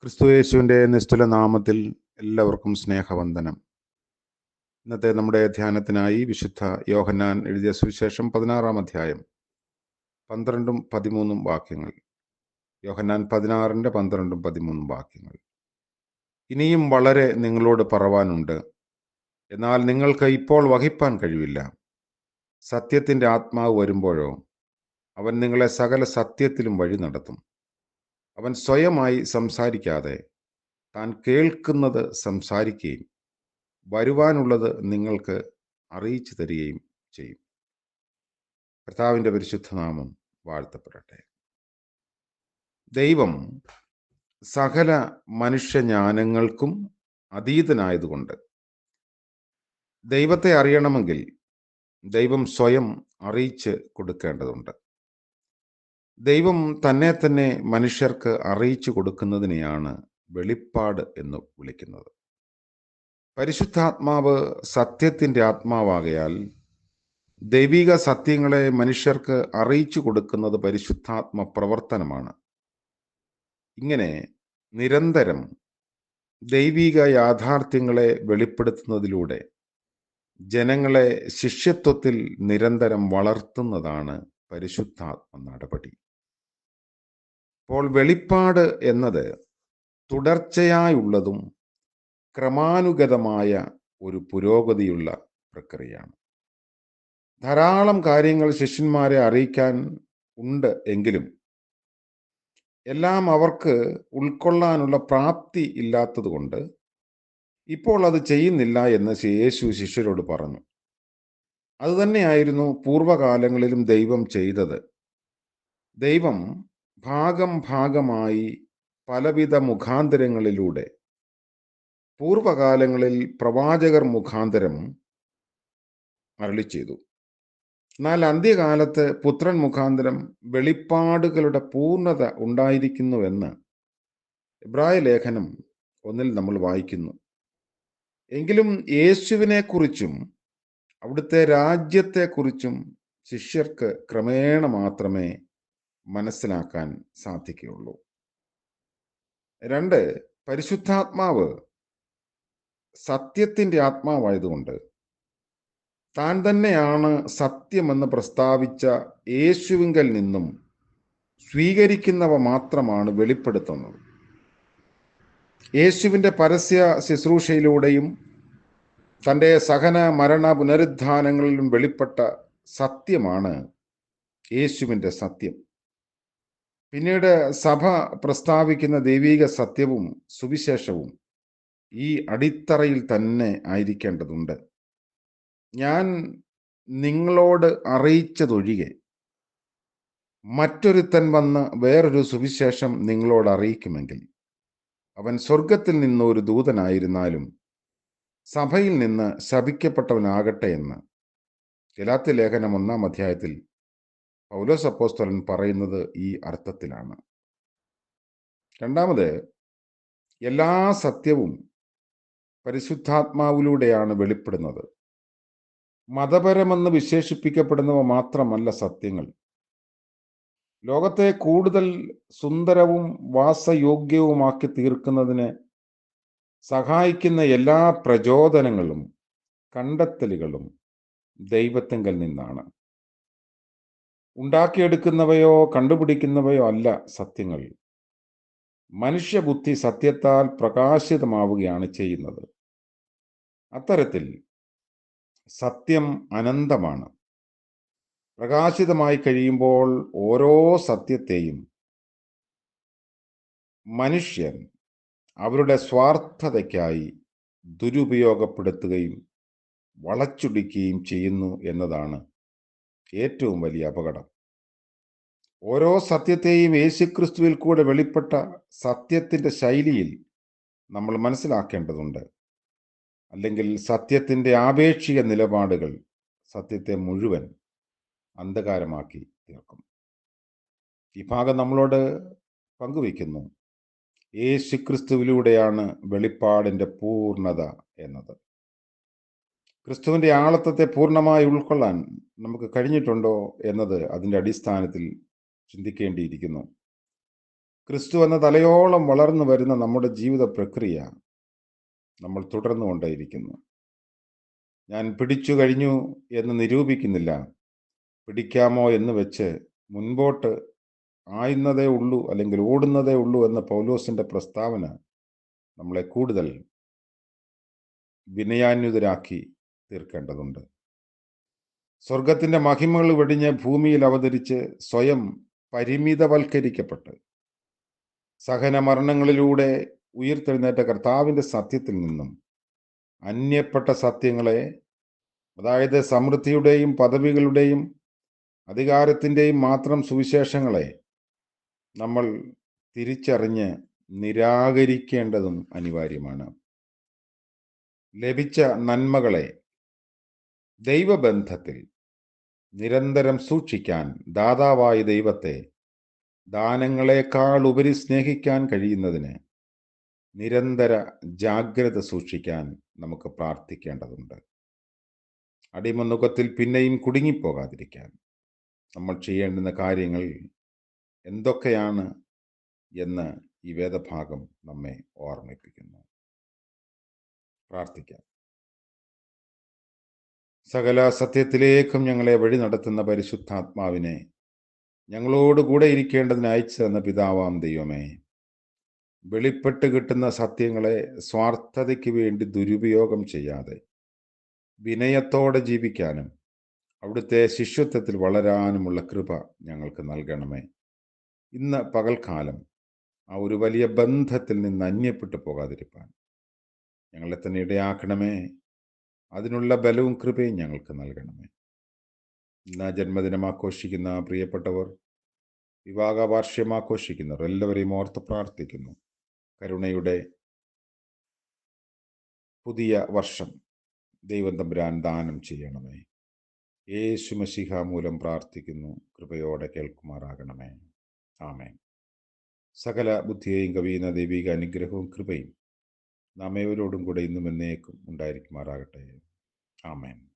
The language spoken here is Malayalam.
ക്രിസ്തുയേശുവിൻ്റെ നിസ്തുല നാമത്തിൽ എല്ലാവർക്കും സ്നേഹവന്ദനം. ഇന്നത്തെ നമ്മുടെ ധ്യാനത്തിനായി വിശുദ്ധ യോഹന്നാൻ എഴുതിയ സുവിശേഷം 16-ാം അധ്യായം 12-13 വാക്യങ്ങൾ. യോഹന്നാൻ 16-12-13 വാക്യങ്ങൾ. ഇനിയും വളരെ നിങ്ങളോട് പറവാനുണ്ട്, എന്നാൽ നിങ്ങൾക്ക് ഇപ്പോൾ വഹിപ്പാൻ കഴിവില്ല. സത്യത്തിൻ്റെ ആത്മാവ് വരുമ്പോഴോ അവൻ നിങ്ങളെ സകല സത്യത്തിലും വഴി നടത്തും. അവൻ സ്വയമായി സംസാരിക്കാതെ താൻ കേൾക്കുന്നത് സംസാരിക്കുകയും വരുവാനുള്ളത് നിങ്ങൾക്ക് അറിയിച്ചു തരികയും ചെയ്യും. കർത്താവിൻ്റെ പരിശുദ്ധ നാമം വാഴ്ത്തപ്പെടട്ടെ. ദൈവം സകല മനുഷ്യജ്ഞാനങ്ങൾക്കും അതീതനായതുകൊണ്ട് ദൈവത്തെ അറിയണമെങ്കിൽ ദൈവം സ്വയം അറിയിച്ച് കൊടുക്കേണ്ടതുണ്ട്. ദൈവം തന്നെ തന്നെ മനുഷ്യർക്ക് അറിയിച്ചു കൊടുക്കുന്നതിനെയാണ് വെളിപ്പാട് എന്ന് വിളിക്കുന്നത്. പരിശുദ്ധാത്മാവ് സത്യത്തിൻ്റെ ആത്മാവാകയാൽ ദൈവിക സത്യങ്ങളെ മനുഷ്യർക്ക് അറിയിച്ചു കൊടുക്കുന്നത് പരിശുദ്ധാത്മ പ്രവർത്തനമാണ്. ഇങ്ങനെ നിരന്തരം ദൈവിക യാഥാർത്ഥ്യങ്ങളെ വെളിപ്പെടുത്തുന്നതിലൂടെ ജനങ്ങളെ ശിഷ്യത്വത്തിൽ നിരന്തരം വളർത്തുന്നതാണ് പരിശുദ്ധാത്മ നടപടി. അപ്പോൾ വെളിപ്പാട് എന്നത് തുടർച്ചയായുള്ളതും ക്രമാനുഗതമായ ഒരു പുരോഗതിയുള്ള പ്രക്രിയയാണ്. ധാരാളം കാര്യങ്ങൾ ശിഷ്യന്മാരെ അറിയിക്കാൻ ഉണ്ട് എങ്കിലും എല്ലാം അവർക്ക് ഉൾക്കൊള്ളാനുള്ള പ്രാപ്തി ഇല്ലാത്തതുകൊണ്ട് ഇപ്പോൾ അത് ചെയ്യുന്നില്ല എന്ന് യേശു ശിഷ്യരോട് പറഞ്ഞു. അതുതന്നെയായിരുന്നു പൂർവകാലങ്ങളിലും ദൈവം ചെയ്തത്. ദൈവം ഭാഗമായി പലവിധ മുഖാന്തരങ്ങളിലൂടെ പൂർവകാലങ്ങളിൽ പ്രവാചകർ മുഖാന്തരം അരുളി ചെയ്തു. എന്നാൽ അന്ത്യകാലത്ത് പുത്രൻ മുഖാന്തരം വെളിപ്പാടുകളുടെ പൂർണ്ണത ഉണ്ടായിരിക്കുന്നുവെന്ന് എബ്രായ ലേഖനം 1 നമ്മൾ വായിക്കുന്നു. എങ്കിലും യേശുവിനെ കുറിച്ചും അവിടുത്തെ രാജ്യത്തെക്കുറിച്ചും ശിഷ്യർക്ക് ക്രമേണ മാത്രമേ മനസ്സിലാക്കാൻ സാധിക്കുകയുള്ളൂ. 2, പരിശുദ്ധാത്മാവ് സത്യത്തിൻ്റെ ആത്മാവായതുകൊണ്ട് താൻ തന്നെയാണ് സത്യമെന്ന് പ്രസ്താവിച്ച യേശുവിങ്കൽ നിന്നും സ്വീകരിക്കുന്നവ മാത്രമാണ് വെളിപ്പെടുത്തുന്നത്. യേശുവിൻ്റെ പരസ്യ ശുശ്രൂഷയിലൂടെയും തൻ്റെ സഹന മരണ പുനരുദ്ധാനങ്ങളിലും വെളിപ്പെട്ട സത്യമാണ് യേശുവിൻ്റെ സത്യം. പിന്നീട് സഭ പ്രസ്താവിക്കുന്ന ദൈവിക സത്യവും സുവിശേഷവും ഈ അടിത്തറയിൽ തന്നെ ആയിരിക്കേണ്ടതുണ്ട്. ഞാൻ നിങ്ങളോട് അറിയിച്ചതൊഴികെ മറ്റൊരുത്തൻ വന്ന് വേറൊരു സുവിശേഷം നിങ്ങളോട് അറിയിക്കുമെങ്കിൽ അവൻ സ്വർഗത്തിൽ നിന്ന് ഒരു ദൂതനായിരുന്നാലും സഭയിൽ നിന്ന് ശപിക്കപ്പെട്ടവനാകട്ടെ എന്ന് ഗലാത്യ ലേഖനം 1-ാം അധ്യായത്തിൽ പൗലോസ് അപ്പോസ്തലൻ പറയുന്നത് ഈ അർത്ഥത്തിലാണ്. 2, എല്ലാ സത്യവും പരിശുദ്ധാത്മാവിലൂടെയാണ് വെളിപ്പെടുന്നത്. മതപരമെന്ന് വിശേഷിപ്പിക്കപ്പെടുന്നവ മാത്രമല്ല സത്യങ്ങൾ. ലോകത്തെ കൂടുതൽ സുന്ദരവും വാസയോഗ്യവുമാക്കി തീർക്കുന്നതിന് സഹായിക്കുന്ന എല്ലാ പ്രചോദനങ്ങളും കണ്ടെത്തലുകളും ദൈവത്തിങ്കൽ നിന്നാണ്. ഉണ്ടാക്കിയെടുക്കുന്നവയോ കണ്ടുപിടിക്കുന്നവയോ അല്ല സത്യങ്ങൾ. മനുഷ്യബുദ്ധി സത്യത്താൽ പ്രകാശിതമാവുകയാണ് ചെയ്യുന്നത്. അത്തരത്തിൽ സത്യം അനന്തമാണ്. പ്രകാശിതമായി കഴിയുമ്പോൾ ഓരോ സത്യത്തെയും മനുഷ്യൻ അവരുടെ സ്വാർത്ഥതയ്ക്കായി ദുരുപയോഗപ്പെടുത്തുകയും വളച്ചൊടിക്കുകയും ചെയ്യുന്നു എന്നതാണ് ഏറ്റവും വലിയ അപകടം. ഓരോ സത്യത്തെയും യേശുക്രിസ്തുവിൽ കൂടെ വെളിപ്പെട്ട സത്യത്തിൻ്റെ ശൈലിയിൽ നമ്മൾ മനസ്സിലാക്കേണ്ടതുണ്ട്. അല്ലെങ്കിൽ സത്യത്തിൻ്റെ ആപേക്ഷിക നിലപാടുകൾ സത്യത്തെ മുഴുവൻ അന്ധകാരമാക്കി തീർക്കും. ഈ ഭാഗം നമ്മളോട് പങ്കുവയ്ക്കുന്നു യേശുക്രിസ്തുവിലൂടെയാണ് വെളിപ്പാടിൻ്റെ പൂർണ്ണത എന്നത്. ക്രിസ്തുവിൻ്റെ ആളത്വത്തെ പൂർണ്ണമായി ഉൾക്കൊള്ളാൻ നമുക്ക് കഴിഞ്ഞിട്ടുണ്ടോ എന്നത് അതിൻ്റെ അടിസ്ഥാനത്തിൽ ചിന്തിക്കേണ്ടിയിരിക്കുന്നു. ക്രിസ്തു എന്ന തലയോളം വളർന്നു വരുന്ന നമ്മുടെ ജീവിത പ്രക്രിയ നമ്മൾ തുടർന്നുകൊണ്ടേയിരിക്കുന്നു. ഞാൻ പിടിച്ചു കഴിഞ്ഞു എന്ന് നിരൂപിക്കുന്നില്ല. പിടിക്കാമോ എന്ന് വെച്ച് മുൻപോട്ട് ആയുന്നതേ ഉള്ളൂ, അല്ലെങ്കിൽ ഓടുന്നതേ ഉള്ളൂ എന്ന പൗലോസിന്റെ പ്രസ്താവന നമ്മളെ കൂടുതൽ വിനയാന്വിതരാക്കി തീർക്കേണ്ടതുണ്ട്. സ്വർഗത്തിന്റെ മഹിമകൾ വെടിഞ്ഞ് ഭൂമിയിൽ അവതരിച്ച് സ്വയം പരിമിതവൽക്കരിക്കപ്പെട്ട് സഹന മരണങ്ങളിലൂടെ ഉയർത്തെഴുന്നേറ്റ കർത്താവിന്റെ സത്യത്തിൽ നിന്നും അന്യപ്പെട്ട സത്യങ്ങളെ, അതായത് സമൃദ്ധിയുടെയും പദവികളുടെയും അധികാരത്തിൻ്റെയും മാത്രം സുവിശേഷങ്ങളെ നമ്മൾ തിരിച്ചറിഞ്ഞ് നിരാകരിക്കേണ്ടതും അനിവാര്യമാണ്. ലഭിച്ച നന്മകളെ ദൈവബന്ധത്തിൽ നിരന്തരം സൂക്ഷിക്കാൻ ദാതാവായ ദൈവത്തെ ദാനങ്ങളെക്കാൾ ഉപരി സ്നേഹിക്കാൻ കഴിയുന്നതിന് നിരന്തര ജാഗ്രത സൂക്ഷിക്കാൻ നമുക്ക് പ്രാർത്ഥിക്കേണ്ടതുണ്ട്. അടിമനുഖത്തിൽ പിന്നെയും കുടുങ്ങിപ്പോകാതിരിക്കാൻ നമ്മൾ ചെയ്യേണ്ടുന്ന കാര്യങ്ങൾ എന്തൊക്കെയാണ് എന്ന് ഈ വേദഭാഗം നമ്മെ ഓർമ്മിപ്പിക്കുന്നു. പ്രാർത്ഥിക്കാം. സകല സത്യത്തിലേക്കും ഞങ്ങളെ വഴി നടത്തുന്ന പരിശുദ്ധാത്മാവിനെ ഞങ്ങളോട് കൂടെ ഇരിക്കേണ്ടതിന് അയച്ചു തന്ന പിതാവാം ദൈവമേ, വെളിപ്പെട്ട് കിട്ടുന്ന സത്യങ്ങളെ സ്വാർത്ഥതയ്ക്ക് വേണ്ടി ദുരുപയോഗം ചെയ്യാതെ വിനയത്തോടെ ജീവിക്കാനും അവിടുത്തെ ശിഷ്യത്വത്തിൽ വളരാനുമുള്ള കൃപ ഞങ്ങൾക്ക് നൽകണമേ. ഇന്ന് പകൽക്കാലം ആ ഒരു വലിയ ബന്ധത്തിൽ നിന്ന് അന്യപ്പെട്ടു പോകാതിരിക്കാൻ ഞങ്ങളെ തന്നെ ഇടയാക്കണമേ. അതിനുള്ള ബലവും കൃപയും ഞങ്ങൾക്ക് നൽകണമേ. ഇന്ന് ജന്മദിനം ആഘോഷിക്കുന്ന പ്രിയപ്പെട്ടവർ, വിവാഹ വാർഷികം ആഘോഷിക്കുന്നവർ എല്ലാവരെയും ഓർത്ത് പ്രാർത്ഥിക്കുന്നു. കരുണയുടെ പുതിയ വർഷം ദൈവം തമ്പുരാൻ ദാനം ചെയ്യണമേ. യേശു മശിഹ മൂലം പ്രാർത്ഥിക്കുന്നു, കൃപയോടെ കേൾക്കുമാറാകണമേ. ആമേൻ. സകല ബുദ്ധിയെയും കവിയുന്ന ദൈവിക അനുഗ്രഹവും കൃപയും നാം ഏവരോടും കൂടെ ഇന്നും എന്നേക്കും ഉണ്ടായിരിക്കുമാറാകട്ടെ. ആമേൻ.